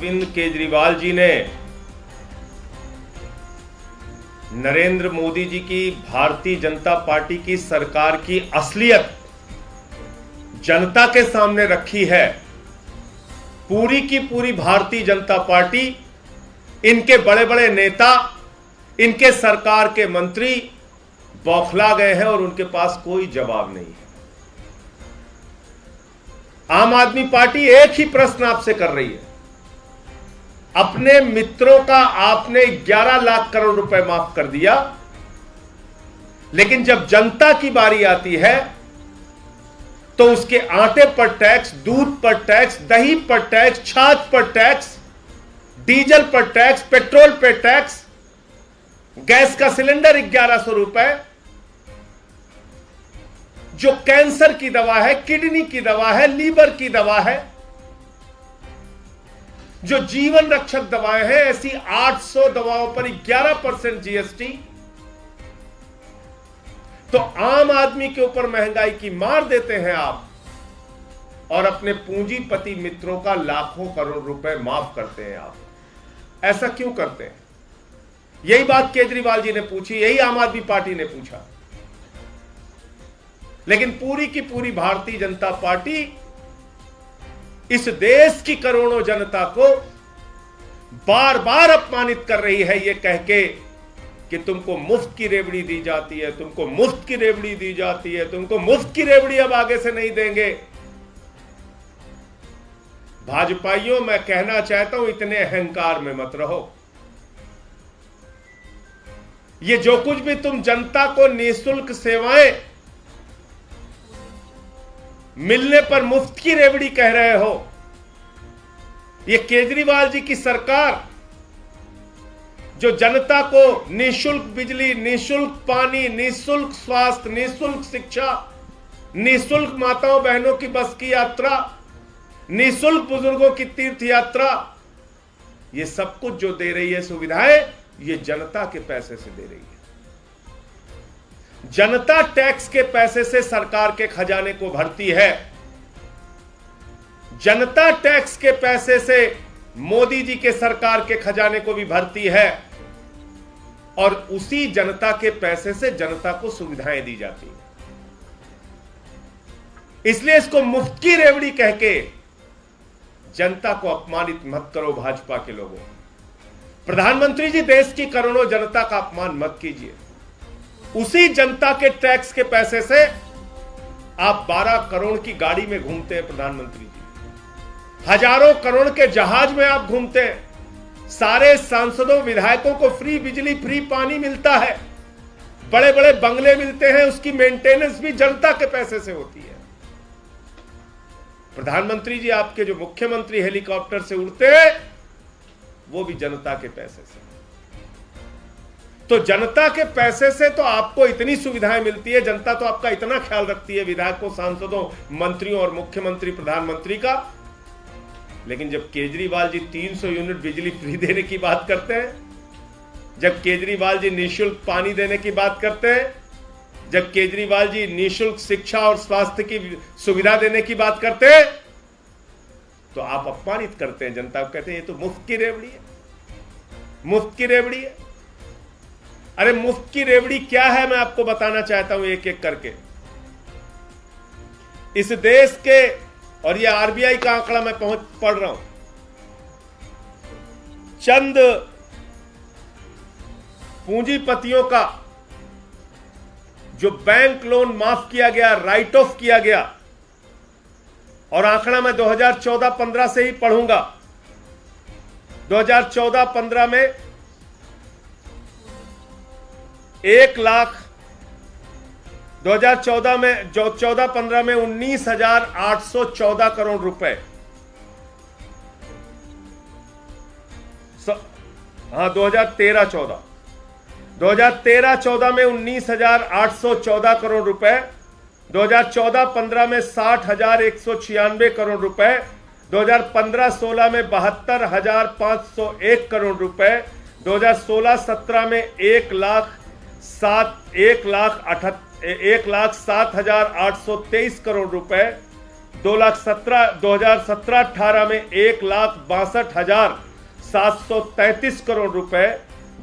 अरविंद केजरीवाल जी ने नरेंद्र मोदी जी की भारतीय जनता पार्टी की सरकार की असलियत जनता के सामने रखी है। पूरी की पूरी भारतीय जनता पार्टी, इनके बड़े बड़े नेता, इनके सरकार के मंत्री बौखला गए हैं और उनके पास कोई जवाब नहीं है। आम आदमी पार्टी एक ही प्रश्न आपसे कर रही है, अपने मित्रों का आपने 11 लाख करोड़ रुपए माफ कर दिया, लेकिन जब जनता की बारी आती है तो उसके आटे पर टैक्स, दूध पर टैक्स, दही पर टैक्स, छाछ पर टैक्स, डीजल पर टैक्स, पेट्रोल पर टैक्स, गैस का सिलेंडर 1100 रुपए, जो कैंसर की दवा है, किडनी की दवा है, लीवर की दवा है, जो जीवन रक्षक दवाएं हैं, ऐसी 800 दवाओं पर 11% जीएसटी। तो आम आदमी के ऊपर महंगाई की मार देते हैं आप और अपने पूंजीपति मित्रों का लाखों करोड़ रुपए माफ करते हैं आप। ऐसा क्यों करते हैं? यही बात केजरीवाल जी ने पूछी, यही आम आदमी पार्टी ने पूछा, लेकिन पूरी की पूरी भारतीय जनता पार्टी इस देश की करोड़ों जनता को बार बार अपमानित कर रही है, यह कह के कि तुमको मुफ्त की रेवड़ी दी जाती है, तुमको मुफ्त की रेवड़ी दी जाती है, तुमको मुफ्त की रेवड़ी अब आगे से नहीं देंगे। भाजपाइयों, मैं कहना चाहता हूं, इतने अहंकार में मत रहो। ये जो कुछ भी तुम जनता को निःशुल्क सेवाएं मिलने पर मुफ्त की रेवड़ी कह रहे हो, ये केजरीवाल जी की सरकार जो जनता को निःशुल्क बिजली, निःशुल्क पानी, निःशुल्क स्वास्थ्य, निःशुल्क शिक्षा, निःशुल्क माताओं बहनों की बस की यात्रा, निःशुल्क बुजुर्गों की तीर्थ यात्रा, ये सब कुछ जो दे रही है सुविधाएं, ये जनता के पैसे से दे रही है। जनता टैक्स के पैसे से सरकार के खजाने को भरती है। जनता टैक्स के पैसे से मोदी जी के सरकार के खजाने को भी भरती है और उसी जनता के पैसे से जनता को सुविधाएं दी जाती हैं। इसलिए इसको मुफ्त की रेवड़ी कह के जनता को अपमानित मत करो भाजपा के लोगों। प्रधानमंत्री जी, देश की करोड़ों जनता का अपमान मत कीजिए। उसी जनता के टैक्स के पैसे से आप 12 करोड़ की गाड़ी में घूमते हैं प्रधानमंत्री जी, हजारों करोड़ के जहाज में आप घूमते हैं, सारे सांसदों विधायकों को फ्री बिजली, फ्री पानी मिलता है, बड़े बड़े बंगले मिलते हैं, उसकी मेंटेनेंस भी जनता के पैसे से होती है। प्रधानमंत्री जी, आपके जो मुख्यमंत्री हेलीकॉप्टर से उड़ते हैं वो भी जनता के पैसे से। तो जनता के पैसे से तो आपको इतनी सुविधाएं मिलती है, जनता तो आपका इतना ख्याल रखती है, विधायकों, सांसदों, मंत्रियों और मुख्यमंत्री, प्रधानमंत्री का। लेकिन जब केजरीवाल जी 300 यूनिट बिजली फ्री देने की बात करते हैं, जब केजरीवाल जी निःशुल्क पानी देने की बात करते हैं, जब केजरीवाल जी निःशुल्क शिक्षा और स्वास्थ्य की सुविधा देने की बात करते हैं, तो आप अपमानित करते हैं जनता को, कहते हैं ये तो मुफ्त की रेवड़ी है, मुफ्त की रेवड़ी है। अरे मुफ्त की रेवड़ी क्या है, मैं आपको बताना चाहता हूं एक एक करके। इस देश के, और ये आरबीआई का आंकड़ा मैं पढ़ रहा हूं, चंद पूंजीपतियों का जो बैंक लोन माफ किया गया, राइट ऑफ किया गया, और आंकड़ा मैं 2014-15 से ही पढ़ूंगा। 2014-15 में 1 लाख, 2014 में, जो 14-15 में 19,814 करोड़ रुपए, हाँ 2013-14 में 19,814 करोड़ रुपए, 2014-15 में 60,196 करोड़ रुपए, 2015-16 में 72,501 करोड़ रुपए, 2016-17 में 1,07,823 करोड़ रुपए, 2017-18 में 1,62,733 करोड़ रुपए,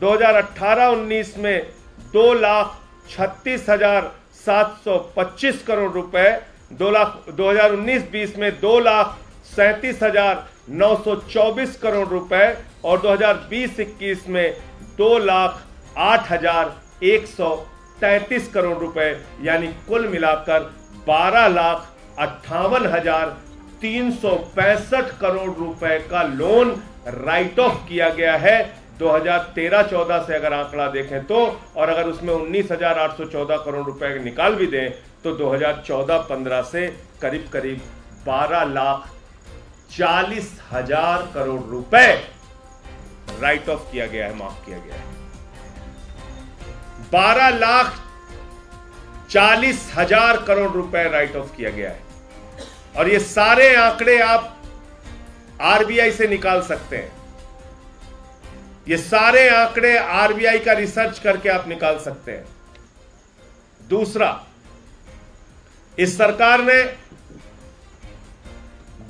2018-19 में 2,36,725 करोड़ रुपए, 2019-20 में 2,37,924 करोड़ रुपए और 2020-21 में 2,08,133 करोड़ रुपए, यानी कुल मिलाकर 12,58,365 करोड़ रुपए का लोन राइट ऑफ किया गया है 2013-14 से अगर आंकड़ा देखें तो, और अगर उसमें 19,814 करोड़ रुपए निकाल भी दें तो 2014-15 से करीब करीब 12,40,000 करोड़ रुपए राइट ऑफ किया गया है, माफ किया गया है। 12,40,000 करोड़ रुपए राइट ऑफ किया गया है। और ये सारे आंकड़े आप आरबीआई से निकाल सकते हैं। ये सारे आंकड़े आरबीआई का रिसर्च करके आप निकाल सकते हैं। दूसरा, इस सरकार ने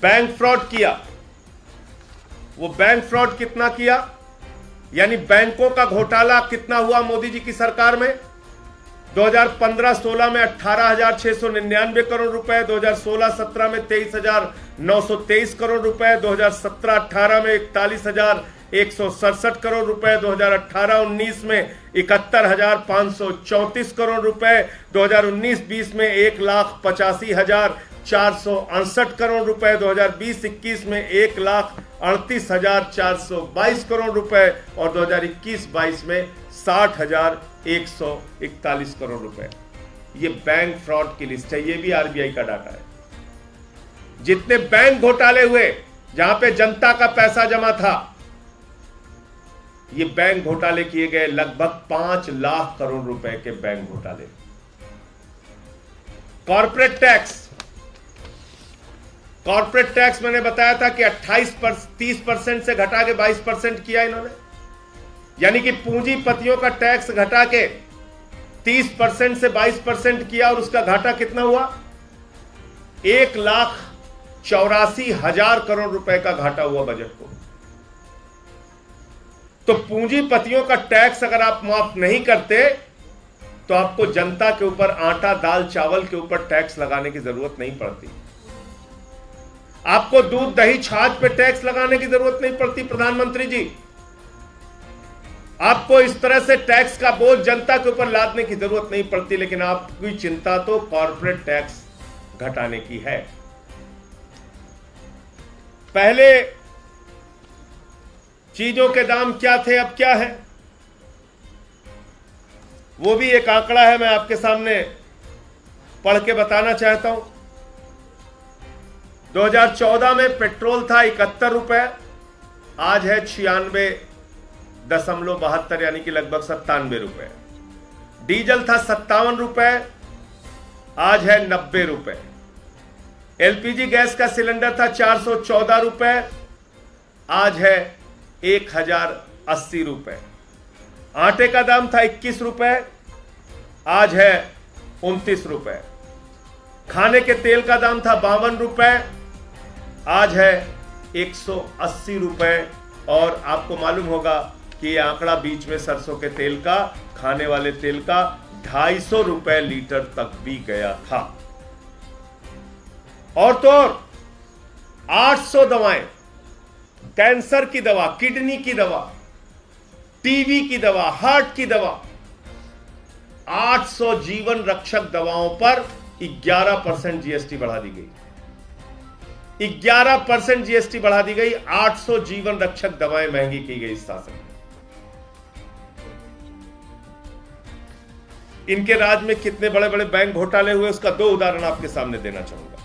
बैंक फ्रॉड किया। वो बैंक फ्रॉड कितना किया, यानी बैंकों का घोटाला कितना हुआ मोदी जी की सरकार में? 2015-16 में 18,699 करोड़ रुपए, 2016-17 में 23,923 करोड़ रुपए, 2017-18 में 41,167 करोड़ रुपए, 2018-19 में 71,534 करोड़ रुपए, 2019-20 में 1,85,468 करोड़ रुपए, 2020-21 में 1,38,422 करोड़ रुपए और 2021-22 में 60,141 करोड़ रुपए। ये बैंक फ्रॉड की लिस्ट है। ये भी आरबीआई का डाटा है। जितने बैंक घोटाले हुए जहां पे जनता का पैसा जमा था, ये बैंक घोटाले किए गए लगभग 5 लाख करोड़ रुपए के बैंक घोटाले। कॉर्पोरेट टैक्स मैंने बताया था कि 30% से घटा के 22% किया इन्होंने, यानी कि पूंजीपतियों का टैक्स घटा के 30% से 22% किया और उसका घाटा कितना हुआ? 1,84,000 करोड़ रुपए का घाटा हुआ बजट को। तो पूंजीपतियों का टैक्स अगर आप माफ नहीं करते तो आपको जनता के ऊपर आटा दाल चावल के ऊपर टैक्स लगाने की जरूरत नहीं पड़ती। आपको दूध दही छाछ पे टैक्स लगाने की जरूरत नहीं पड़ती प्रधानमंत्री जी। आपको इस तरह से टैक्स का बोझ जनता के ऊपर लादने की जरूरत नहीं पड़ती, लेकिन आपकी चिंता तो कॉर्पोरेट टैक्स घटाने की है। पहले चीजों के दाम क्या थे, अब क्या है, वो भी एक आंकड़ा है, मैं आपके सामने पढ़ के बताना चाहता हूं। 2014 में पेट्रोल था 71 रुपए, आज है 96.72 यानी कि लगभग 97 रुपए। डीजल था 57 रुपए, आज है 90 रुपए। एलपीजी गैस का सिलेंडर था 414 रुपए, आज है 1,080 रुपए। आटे का दाम था 21 रुपए, आज है 29 रुपए। खाने के तेल का दाम था 52 रुपए, आज है 180 रुपए। और आपको मालूम होगा कि यह आंकड़ा बीच में सरसों के तेल का, खाने वाले तेल का 250 रुपए लीटर तक भी गया था। और तो और 800 दवाएं, कैंसर की दवा, किडनी की दवा, टीबी की दवा, हार्ट की दवा, 800 जीवन रक्षक दवाओं पर 11% जीएसटी बढ़ा दी गई। 11% जीएसटी बढ़ा दी गई। 800 जीवन रक्षक दवाएं महंगी की गई इस शासन में। इनके राज में कितने बड़े बड़े बैंक घोटाले हुए, उसका 2 उदाहरण आपके सामने देना चाहूंगा।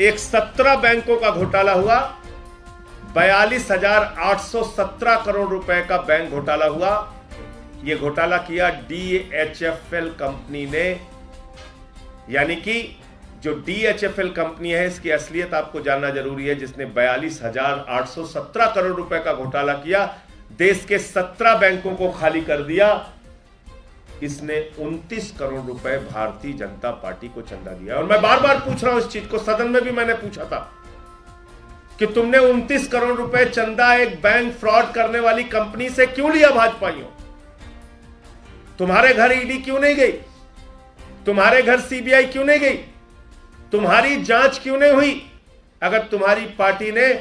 एक 17 बैंकों का घोटाला हुआ, 42,817 करोड़ रुपए का बैंक घोटाला हुआ। यह घोटाला किया डीएचएफएल कंपनी ने, यानी कि जो डीएचएफएल कंपनी है इसकी असलियत आपको जानना जरूरी है, जिसने 42,817 करोड़ रुपए का घोटाला किया, देश के 17 बैंकों को खाली कर दिया। इसने 29 करोड़ रुपए भारतीय जनता पार्टी को चंदा दिया। और मैं बार बार पूछ रहा हूं इस चीज को, सदन में भी मैंने पूछा था कि तुमने 29 करोड़ रुपए चंदा एक बैंक फ्रॉड करने वाली कंपनी से क्यों लिया भाजपाइयों? तुम्हारे घर ईडी क्यों नहीं गई? तुम्हारे घर सीबीआई क्यों नहीं गई? तुम्हारी जांच क्यों नहीं हुई? अगर तुम्हारी पार्टी ने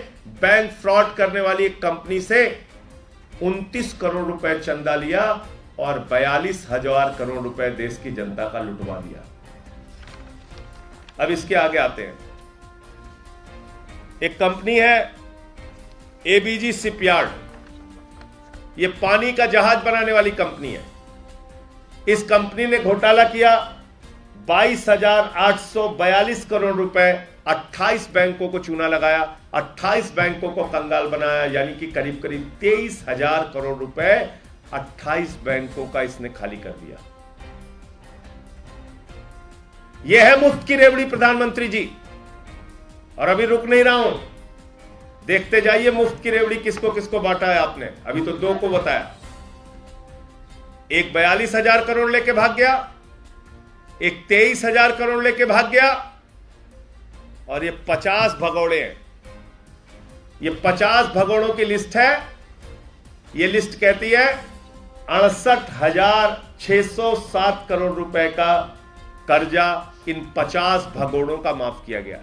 बैंक फ्रॉड करने वाली एक कंपनी से 29 करोड़ रुपए चंदा लिया और 42,000 करोड़ रुपए देश की जनता का लुटवा दिया। अब इसके आगे आते हैं। एक कंपनी है एबीजी शिपयार्ड, यह पानी का जहाज बनाने वाली कंपनी है। इस कंपनी ने घोटाला किया, 22,842 करोड़ रुपए 28 बैंकों को चूना लगाया, 28 बैंकों को कंगाल बनाया, यानी कि करीब करीब 23,000 करोड़ रुपए 28 बैंकों का इसने खाली कर दिया। यह है मुफ्त की रेवड़ी प्रधानमंत्री जी। और अभी रुक नहीं रहा हूं, देखते जाइए मुफ्त की रेवड़ी किसको किसको बांटा है आपने। अभी तो 2 को बताया, एक 42,000 करोड़ लेके भाग गया, एक 23,000 करोड़ लेके भाग गया, और ये 50 भगौड़े हैं। ये 50 भगौड़ों की लिस्ट है। ये लिस्ट कहती है 68,607 करोड़ रुपए का कर्जा इन 50 भगौड़ों का माफ किया गया।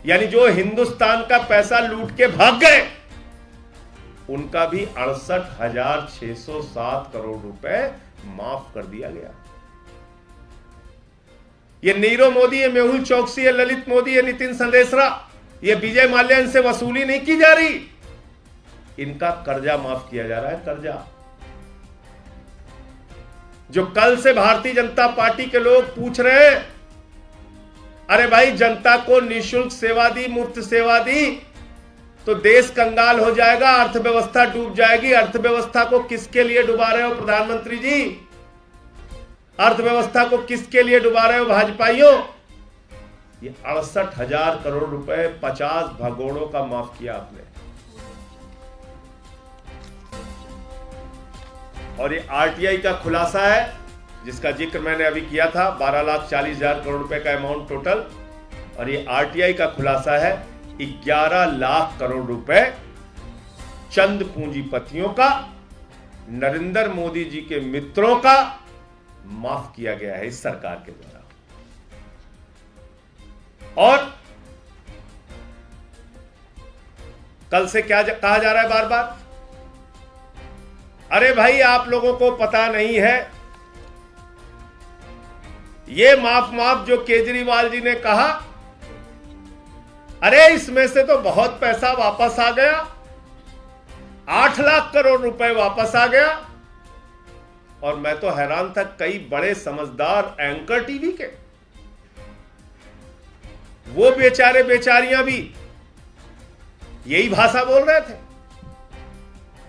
यानी जो हिंदुस्तान का पैसा लूट के भाग गए उनका भी 68,607 करोड़ रुपए माफ कर दिया गया। ये नीरव मोदी, ये मेहुल चौकसी, ये ललित मोदी, ये नितिन संदेशरा, ये विजय माल्या, इनसे वसूली नहीं की जा रही, इनका कर्जा माफ किया जा रहा है। कर्जा जो कल से भारतीय जनता पार्टी के लोग पूछ रहे हैं, अरे भाई जनता को निःशुल्क सेवा दी, मुफ्त सेवा दी तो देश कंगाल हो जाएगा, अर्थव्यवस्था डूब जाएगी। अर्थव्यवस्था को किसके लिए डुबा रहे हो प्रधानमंत्री जी? अर्थव्यवस्था को किसके लिए डुबा रहे हो भाजपाइयों? ये 68,000 करोड़ रुपए 50 भगोड़ों का माफ किया आपने। और ये आरटीआई का खुलासा है जिसका जिक्र मैंने अभी किया था, 12,40,000 करोड़ रुपए का अमाउंट टोटल। और ये आरटीआई का खुलासा है 11 लाख करोड़ रुपए चंद पूंजीपतियों का, नरेंद्र मोदी जी के मित्रों का माफ किया गया है इस सरकार के द्वारा। और कल से क्या कहा जा रहा है बार बार, अरे भाई आप लोगों को पता नहीं है, ये माफ जो केजरीवाल जी ने कहा, अरे इसमें से तो बहुत पैसा वापस आ गया, 8 लाख करोड़ रुपए वापस आ गया। और मैं तो हैरान था, कई बड़े समझदार एंकर टीवी के वो बेचारे बेचारियां भी यही भाषा बोल रहे थे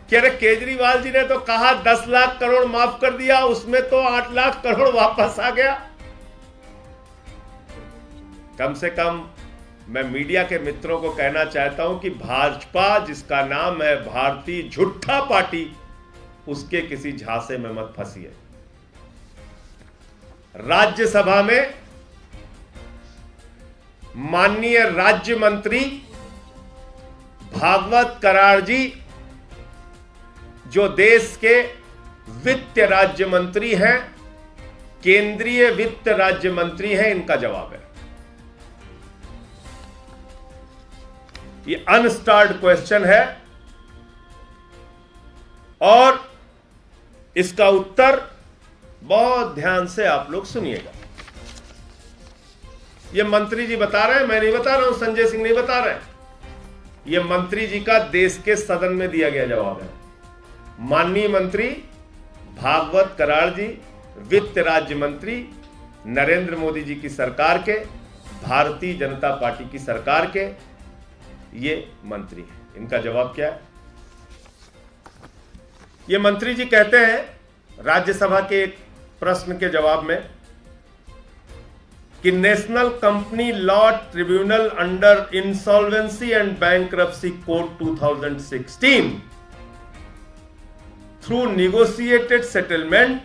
कि अरे केजरीवाल जी ने तो कहा 10 लाख करोड़ माफ कर दिया, उसमें तो 8 लाख करोड़ वापस आ गया। कम से कम मैं मीडिया के मित्रों को कहना चाहता हूं कि भाजपा, जिसका नाम है भारतीय झूठा पार्टी, उसके किसी झांसे में मत फंसिए। राज्यसभा में माननीय राज्य मंत्री भागवत कराड़ जी, जो देश के वित्त राज्य मंत्री हैं, केंद्रीय वित्त राज्य मंत्री हैं, इनका जवाब है। ये अनस्टार्ड क्वेश्चन है और इसका उत्तर बहुत ध्यान से आप लोग सुनिएगा। ये मंत्री जी बता रहे हैं, मैं नहीं बता रहा हूं, संजय सिंह नहीं बता रहे हैं। ये मंत्री जी का देश के सदन में दिया गया जवाब है। माननीय मंत्री भागवत कराड़ जी, वित्त राज्य मंत्री, नरेंद्र मोदी जी की सरकार के, भारतीय जनता पार्टी की सरकार के ये मंत्री हैं। इनका जवाब क्या है? ये मंत्री जी कहते हैं राज्यसभा के एक प्रश्न के जवाब में कि national company law tribunal under insolvency and bankruptcy code 2016 through negotiated settlement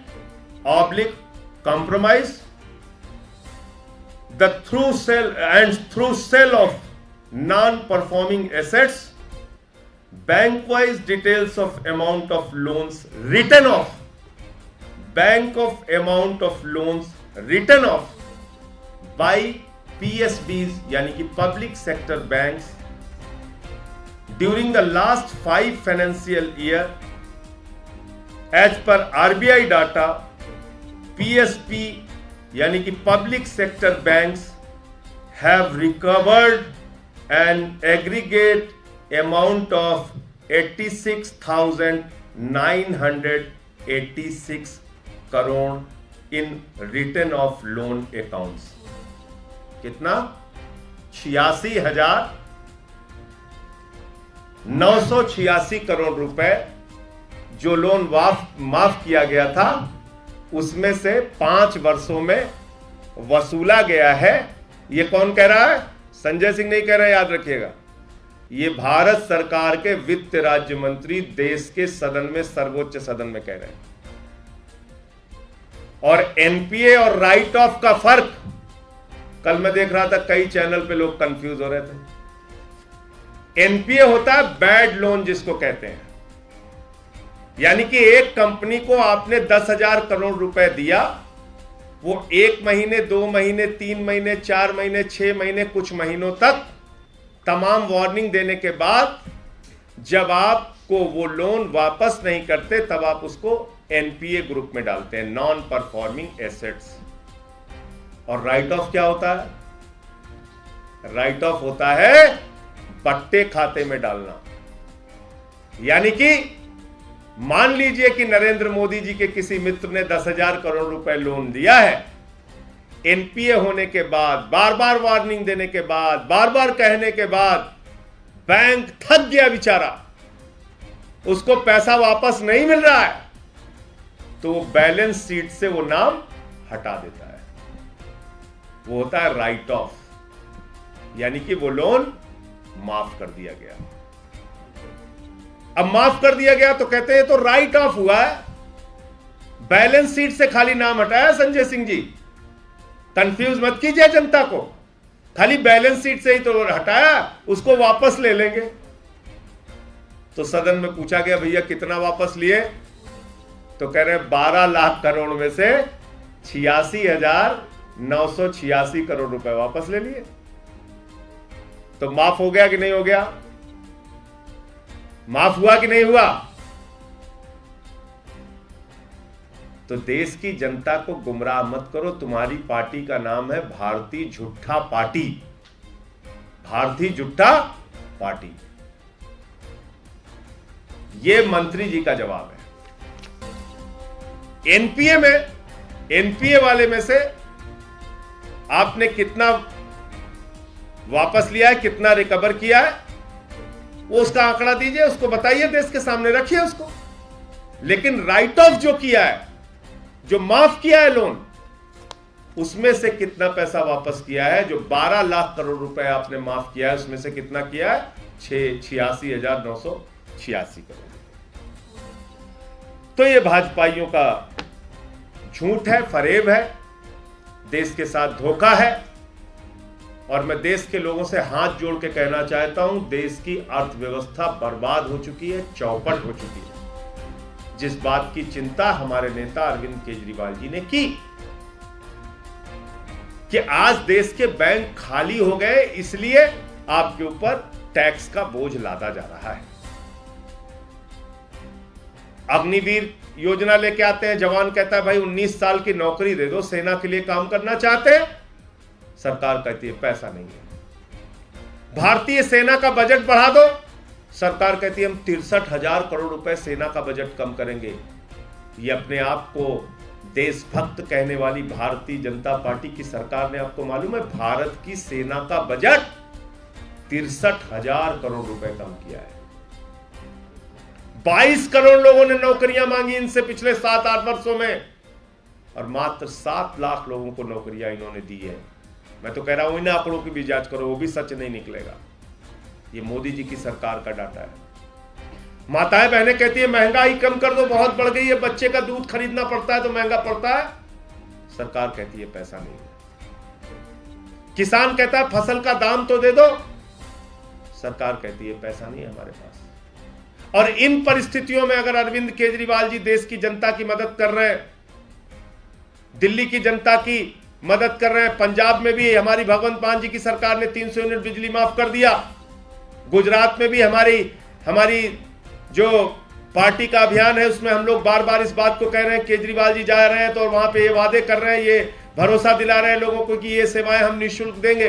oblique compromise, through sale of non-performing assets, bank-wise details of amount of loans written off, by PSBs यानी कि public sector banks during the last 5 financial year, as per RBI data, PSB यानी कि public sector banks have recovered an aggregate amount of 86,986 crore in return of loan accounts. कितना? 86,986 करोड़ रुपए जो loan माफ किया गया था, उसमें से 5 वर्षों में वसूला गया है। ये कौन कह रहा है? संजय सिंह नहीं कह रहा है, याद रखिएगा। ये भारत सरकार के वित्त राज्य मंत्री देश के सदन में, सर्वोच्च सदन में कह रहे हैं। और एनपीए और राइट ऑफ का फर्क, कल मैं देख रहा था कई चैनल पे लोग कंफ्यूज हो रहे थे। एनपीए होता है बैड लोन जिसको कहते हैं, यानी कि एक कंपनी को आपने 10,000 करोड़ रुपए दिया, वो 1 महीने, 2 महीने, 3 महीने, 4 महीने, 6 महीने, कुछ महीनों तक तमाम वार्निंग देने के बाद जब आपको वो लोन वापस नहीं करते, तब आप उसको एनपीए ग्रुप में डालते हैं, नॉन परफॉर्मिंग एसेट्स। और राइट ऑफ क्या होता है? राइट ऑफ होता है पट्टे खाते में डालना। यानी कि मान लीजिए कि नरेंद्र मोदी जी के किसी मित्र ने 10,000 करोड़ रुपए लोन दिया है, एनपीए होने के बाद, बार बार वार्निंग देने के बाद, बार बार कहने के बाद बैंक थक गया बेचारा, उसको पैसा वापस नहीं मिल रहा है, तो वो बैलेंस शीट से वो नाम हटा देता है। वो होता है राइट ऑफ, यानी कि वो लोन माफ कर दिया गया। अब माफ कर दिया गया तो कहते हैं तो राइट ऑफ हुआ है, बैलेंस शीट से खाली नाम हटाया। संजय सिंह जी, कंफ्यूज मत कीजिए जनता को, खाली बैलेंस शीट से ही तो हटाया, उसको वापस ले लेंगे। तो सदन में पूछा गया, भैया कितना वापस लिए? तो कह रहे 12 लाख करोड़ में से 86,986 करोड़ रुपए वापस ले लिए। तो माफ हो गया कि नहीं हो गया? माफ हुआ कि नहीं हुआ? तो देश की जनता को गुमराह मत करो। तुम्हारी पार्टी का नाम है भारतीय झूठा पार्टी, भारतीय झूठा पार्टी। यह मंत्री जी का जवाब है। एनपीए वाले में से आपने कितना वापस लिया है, कितना रिकवर किया है, वो उसका आंकड़ा दीजिए, उसको बताइए, देश के सामने रखिए उसको। लेकिन राइट ऑफ जो किया है, जो माफ किया है लोन, उसमें से कितना पैसा वापस किया है? जो 12 लाख करोड़ रुपए आपने माफ किया है, उसमें से कितना किया है? 86,986 करोड़। तो ये भाजपाइयों का झूठ है, फरेब है, देश के साथ धोखा है। और मैं देश के लोगों से हाथ जोड़ के कहना चाहता हूं, देश की अर्थव्यवस्था बर्बाद हो चुकी है, चौपट हो चुकी है। जिस बात की चिंता हमारे नेता अरविंद केजरीवाल जी ने की कि आज देश के बैंक खाली हो गए, इसलिए आपके ऊपर टैक्स का बोझ लादा जा रहा है। अग्निवीर योजना लेके आते हैं, जवान कहता है भाई 19 साल की नौकरी दे दो, सेना के लिए काम करना चाहते हैं। सरकार कहती है पैसा नहीं है। भारतीय सेना का बजट बढ़ा दो, सरकार कहती है हम 63,000 करोड़ रुपए सेना का बजट कम करेंगे। ये अपने आप को देशभक्त कहने वाली भारतीय जनता पार्टी की सरकार ने, आपको मालूम है, भारत की सेना का बजट 63,000 करोड़ रुपए कम किया है। 22 करोड़ लोगों ने नौकरियां मांगी इनसे पिछले 7-8 वर्षों में, और मात्र 7 लाख लोगों को नौकरियां इन्होंने दी है। मैं तो कह रहा हूं इन आंकड़ों की भी जांच करो, वो भी सच नहीं निकलेगा। ये मोदी जी की सरकार का डाटा है। माताएं बहनें कहती है महंगाई कम कर दो, बहुत बढ़ गई है, बच्चे का दूध खरीदना पड़ता है तो महंगा पड़ता है। सरकार कहती है पैसा नहीं है। किसान कहता है फसल का दाम तो दे दो, सरकार कहती है पैसा नहीं है हमारे पास। और इन परिस्थितियों में अगर अरविंद केजरीवाल जी देश की जनता की मदद कर रहे हैं, दिल्ली की जनता की मदद कर रहे हैं, पंजाब में भी हमारी भगवंत मान जी की सरकार ने 300 यूनिट बिजली माफ कर दिया, गुजरात में भी हमारी जो पार्टी का अभियान है उसमें हम लोग बार बार इस बात को कह रहे हैं, केजरीवाल जी जा रहे हैं तो वहां पे ये वादे कर रहे हैं, ये भरोसा दिला रहे हैं लोगों को कि ये सेवाएं हम निःशुल्क देंगे।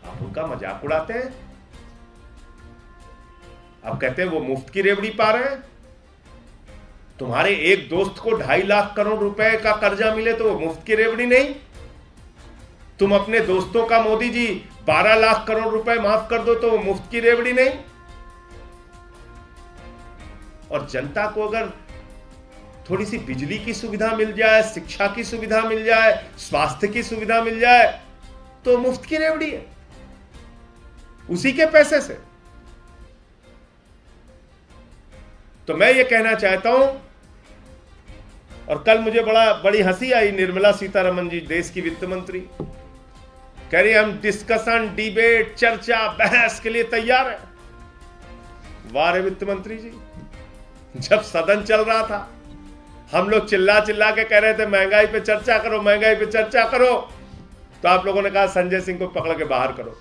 आप उनका मजाक उड़ाते हैं, आप कहते हैं वो मुफ्त की रेवड़ी पा रहे हैं। तुम्हारे एक दोस्त को 2.5 लाख करोड़ रुपए का कर्जा मिले तो वो मुफ्त की रेवड़ी नहीं। तुम अपने दोस्तों का मोदी जी 12 लाख करोड़ रुपए माफ कर दो तो वो मुफ्त की रेवड़ी नहीं। और जनता को अगर थोड़ी सी बिजली की सुविधा मिल जाए, शिक्षा की सुविधा मिल जाए, स्वास्थ्य की सुविधा मिल जाए तो मुफ्त की रेवड़ी है, उसी के पैसे से। तो मैं ये कहना चाहता हूं, और कल मुझे बड़ी हंसी आई, निर्मला सीतारमण जी देश की वित्त मंत्री कह रही हम डिस्कशन, डिबेट, चर्चा, बहस के लिए तैयार है। वाह रे वित्त मंत्री जी, जब सदन चल रहा था हम लोग चिल्ला के कह रहे थे महंगाई पे चर्चा करो, महंगाई पे चर्चा करो, तो आप लोगों ने कहा संजय सिंह को पकड़ के बाहर करो,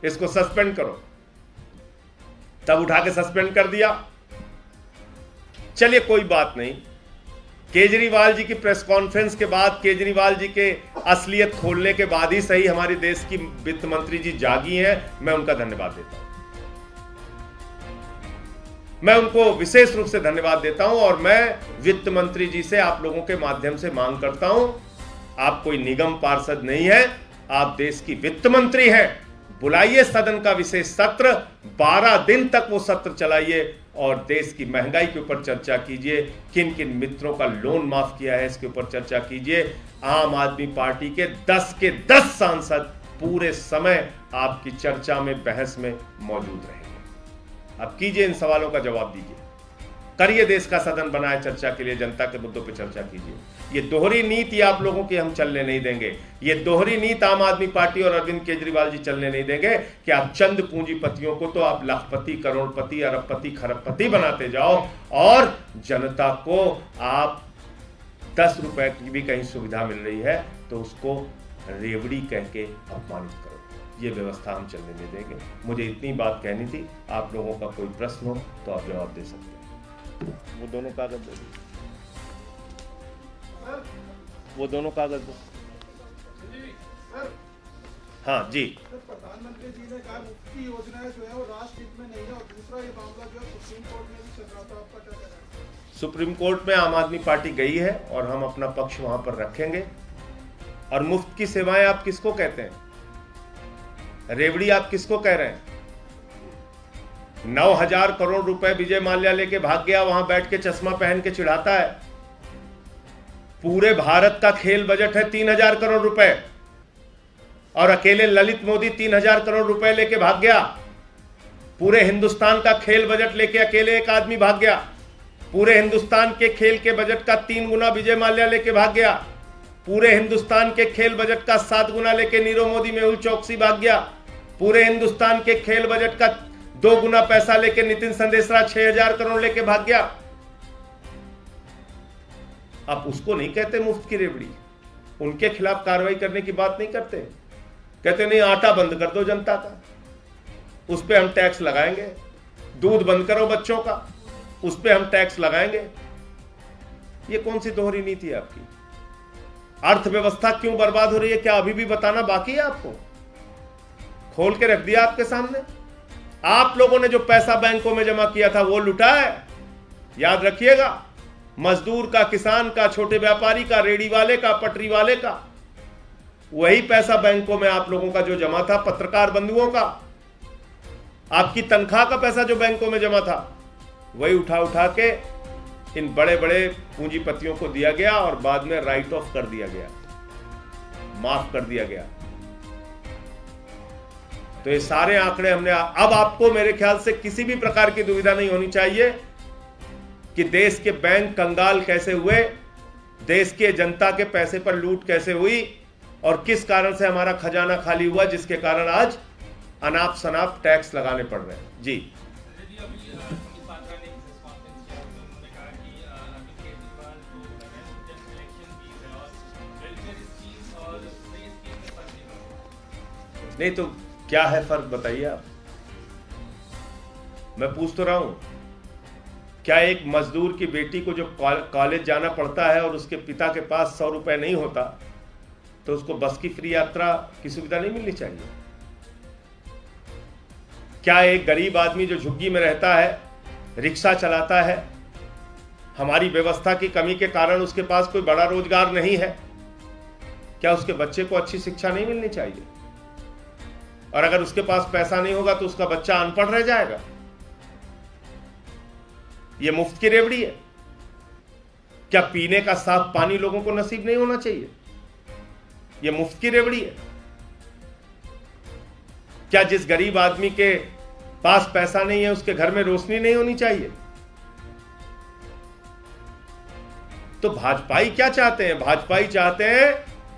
इसको सस्पेंड करो। तब उठा के सस्पेंड कर दिया। चलिए कोई बात नहीं, केजरीवाल जी की प्रेस कॉन्फ्रेंस के बाद, केजरीवाल जी के असलियत खोलने के बाद ही सही हमारी देश की वित्त मंत्री जी जागी हैं। मैं उनका धन्यवाद देता हूं, मैं उनको विशेष रूप से धन्यवाद देता हूं। और मैं वित्त मंत्री जी से आप लोगों के माध्यम से मांग करता हूं, आप कोई निगम पार्षद नहीं है, आप देश की वित्त मंत्री हैं। बुलाइए सदन का विशेष सत्र, 12 दिन तक वो सत्र चलाइए और देश की महंगाई के ऊपर चर्चा कीजिए, किन किन मित्रों का लोन माफ किया है इसके ऊपर चर्चा कीजिए। आम आदमी पार्टी के 10 सांसद पूरे समय आपकी चर्चा में, बहस में मौजूद रहेंगे। अब कीजिए, इन सवालों का जवाब दीजिए, करिए, देश का सदन बनाए चर्चा के लिए, जनता के मुद्दों पर चर्चा कीजिए। ये दोहरी नीति आप लोगों की हम चलने नहीं देंगे। ये दोहरी नीति आम आदमी पार्टी और अरविंद केजरीवाल जी चलने नहीं देंगे कि आप चंद पूंजीपतियों को तो आप लाखपति, करोड़पति, अरबपति, खरबपति बनाते जाओ और जनता को आप 10 रुपए की भी कहीं सुविधा मिल रही है तो उसको रेवड़ी कह के अपमानित करो। ये व्यवस्था हम चलने नहीं देंगे। मुझे इतनी बात कहनी थी। आप लोगों का कोई प्रश्न हो तो आप जवाब दे सकते हैं। वो दोनों कागज दे दो, वो दोनों कागज दो। हाँ जी, प्रधानमंत्री जी ने कहा मुफ्त की योजनाएं जो है वो राष्ट्र हित में नहीं है, और दूसरा ये मामला जो है सुप्रीम कोर्ट में भी चल रहा था, आपका क्या कहना है? सुप्रीम कोर्ट में आम आदमी पार्टी गई है और हम अपना पक्ष वहां पर रखेंगे। और मुफ्त की सेवाएं आप किसको कहते हैं? रेवड़ी आप किसको कह रहे हैं? 9,000 करोड़ रुपए विजय माल्या लेके भाग गया, वहां बैठ के चश्मा पहन के चिढ़ाता है। पूरे भारत का खेल बजट है 3,000 करोड़ रुपए और अकेले ललित मोदी 3,000 करोड़ रुपए लेके भाग गया। पूरे हिंदुस्तान का खेल बजट लेके अकेले एक आदमी भाग गया। पूरे हिंदुस्तान के खेल के बजट का 3 गुना विजय माल्या लेके भाग गया। पूरे हिंदुस्तान के खेल बजट का 7 गुना लेके नीरव मोदी, मेहुल चौकसी भाग गया। पूरे हिंदुस्तान के खेल बजट का 2 गुना पैसा लेके नितिन संदेशरा 6,000 करोड़ लेके भाग गया। आप उसको नहीं कहते मुफ्त की रेवड़ी, उनके खिलाफ कार्रवाई करने की बात नहीं करते। कहते नहीं आटा बंद कर दो जनता का, उस पर हम टैक्स लगाएंगे। दूध बंद करो बच्चों का, उस पर हम टैक्स लगाएंगे। ये कौन सी दोहरी नीति है आपकी? अर्थव्यवस्था क्यों बर्बाद हो रही है, क्या अभी भी बताना बाकी है आपको? खोल के रख दिया आपके सामने। आप लोगों ने जो पैसा बैंकों में जमा किया था वो लुटा है, याद रखिएगा। मजदूर का, किसान का, छोटे व्यापारी का, रेडी वाले का, पटरी वाले का, वही पैसा बैंकों में आप लोगों का जो जमा था, पत्रकार बंधुओं का, आपकी तनख्वाह का पैसा जो बैंकों में जमा था, वही उठा के इन बड़े बड़े पूंजीपतियों को दिया गया और बाद में राइट ऑफ कर दिया गया, माफ कर दिया गया। तो ये सारे आंकड़े हमने, अब आपको मेरे ख्याल से किसी भी प्रकार की दुविधा नहीं होनी चाहिए कि देश के बैंक कंगाल कैसे हुए, देश के जनता के पैसे पर लूट कैसे हुई और किस कारण से हमारा खजाना खाली हुआ, जिसके कारण आज अनाप शनाप टैक्स लगाने पड़ रहे हैं। जी नहीं तो क्या है फर्क बताइए आप। मैं पूछ तो रहा हूं, क्या एक मजदूर की बेटी को जो कॉलेज जाना पड़ता है और उसके पिता के पास 100 रुपए नहीं होता तो उसको बस की फ्री यात्रा की सुविधा नहीं मिलनी चाहिए? क्या एक गरीब आदमी जो झुग्गी में रहता है, रिक्शा चलाता है, हमारी व्यवस्था की कमी के कारण उसके पास कोई बड़ा रोजगार नहीं है, क्या उसके बच्चे को अच्छी शिक्षा नहीं मिलनी चाहिए? और अगर उसके पास पैसा नहीं होगा तो उसका बच्चा अनपढ़ रह जाएगा। यह मुफ्त की रेवड़ी है। क्या पीने का साफ पानी लोगों को नसीब नहीं होना चाहिए? यह मुफ्त की रेवड़ी है। क्या जिस गरीब आदमी के पास पैसा नहीं है उसके घर में रोशनी नहीं होनी चाहिए? तो भाजपाई क्या चाहते हैं? भाजपाई चाहते हैं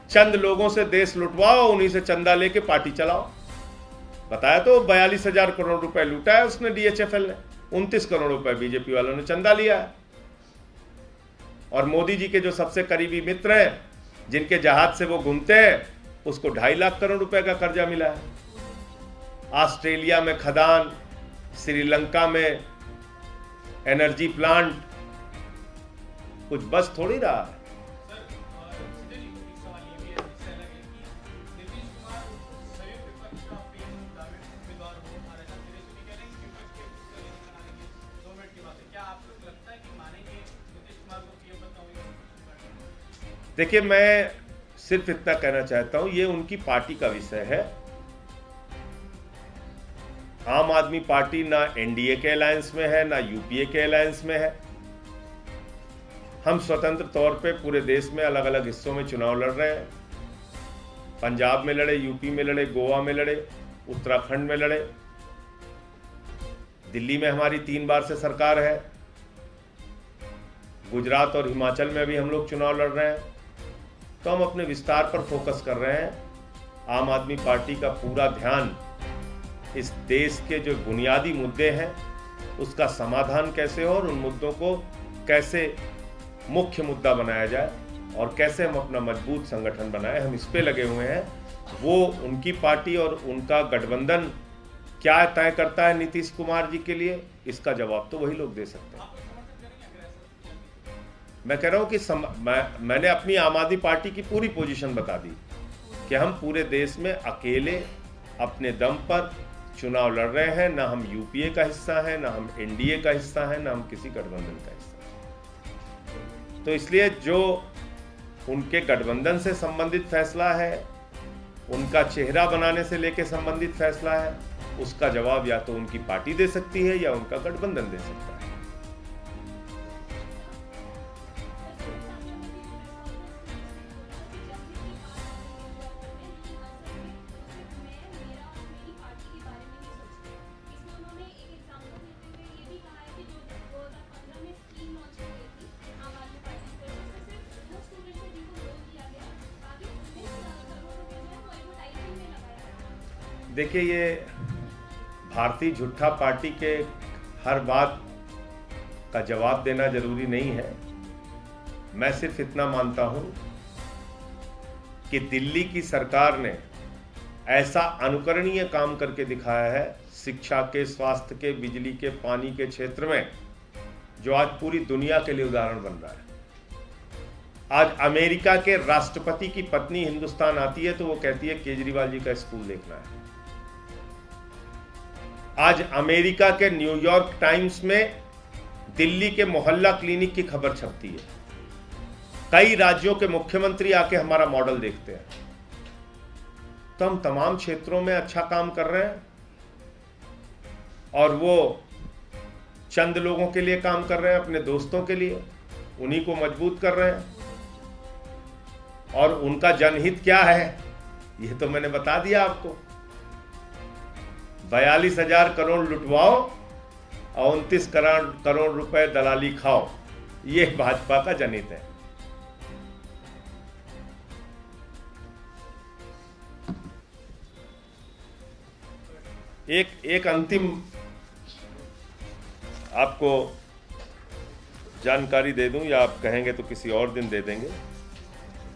चंद लोगों से देश लुटवाओ, उन्हीं से चंदा लेके पार्टी चलाओ। बताया तो 42,000 करोड़ रुपए लूटा है उसने डीएचएफएल ने, 29 करोड़ रुपए बीजेपी वालों ने चंदा लिया है। और मोदी जी के जो सबसे करीबी मित्र हैं, जिनके जहाज से वो घूमते हैं, उसको 2.5 लाख करोड़ रुपए का कर्जा मिला है। ऑस्ट्रेलिया में खदान, श्रीलंका में एनर्जी प्लांट, कुछ बस थोड़ी रहा है। देखिए, मैं सिर्फ इतना कहना चाहता हूं, ये उनकी पार्टी का विषय है। आम आदमी पार्टी ना एनडीए के अलायंस में है, ना यूपीए के अलायंस में है। हम स्वतंत्र तौर पे पूरे देश में अलग अलग हिस्सों में चुनाव लड़ रहे हैं। पंजाब में लड़े, यूपी में लड़े, गोवा में लड़े, उत्तराखंड में लड़े, दिल्ली में हमारी 3 बार से सरकार है, गुजरात और हिमाचल में भी हम लोग चुनाव लड़ रहे हैं। तो हम अपने विस्तार पर फोकस कर रहे हैं। आम आदमी पार्टी का पूरा ध्यान इस देश के जो बुनियादी मुद्दे हैं उसका समाधान कैसे हो और उन मुद्दों को कैसे मुख्य मुद्दा बनाया जाए और कैसे हम अपना मजबूत संगठन बनाएं, हम इस पे लगे हुए हैं। वो उनकी पार्टी और उनका गठबंधन क्या तय करता है नीतीश कुमार जी के लिए, इसका जवाब तो वही लोग दे सकते हैं। मैं कह रहा हूं कि मैंने अपनी आम आदमी पार्टी की पूरी पोजीशन बता दी कि हम पूरे देश में अकेले अपने दम पर चुनाव लड़ रहे हैं। ना हम यूपीए का हिस्सा हैं, ना हम एनडीए का हिस्सा हैं, ना हम किसी गठबंधन का हिस्सा हैं। तो इसलिए जो उनके गठबंधन से संबंधित फैसला है, उनका चेहरा बनाने से लेकर संबंधित फैसला है, उसका जवाब या तो उनकी पार्टी दे सकती है या उनका गठबंधन दे सकता है। देखिए, ये भारतीय झूठा पार्टी के हर बात का जवाब देना जरूरी नहीं है। मैं सिर्फ इतना मानता हूं कि दिल्ली की सरकार ने ऐसा अनुकरणीय काम करके दिखाया है शिक्षा के, स्वास्थ्य के, बिजली के, पानी के क्षेत्र में, जो आज पूरी दुनिया के लिए उदाहरण बन रहा है। आज अमेरिका के राष्ट्रपति की पत्नी हिंदुस्तान आती है तो वो कहती है केजरीवाल जी का स्कूल देखना है। आज अमेरिका के न्यूयॉर्क टाइम्स में दिल्ली के मोहल्ला क्लिनिक की खबर छपती है। कई राज्यों के मुख्यमंत्री आके हमारा मॉडल देखते हैं। तो हम तमाम क्षेत्रों में अच्छा काम कर रहे हैं और वो चंद लोगों के लिए काम कर रहे हैं, अपने दोस्तों के लिए, उन्हीं को मजबूत कर रहे हैं। और उनका जनहित क्या है ये तो मैंने बता दिया आपको। 42,000 करोड़ लुटवाओ और 29 करोड़ रुपए दलाली खाओ, ये भाजपा का जनित है। एक अंतिम आपको जानकारी दे दूं, या आप कहेंगे तो किसी और दिन दे देंगे।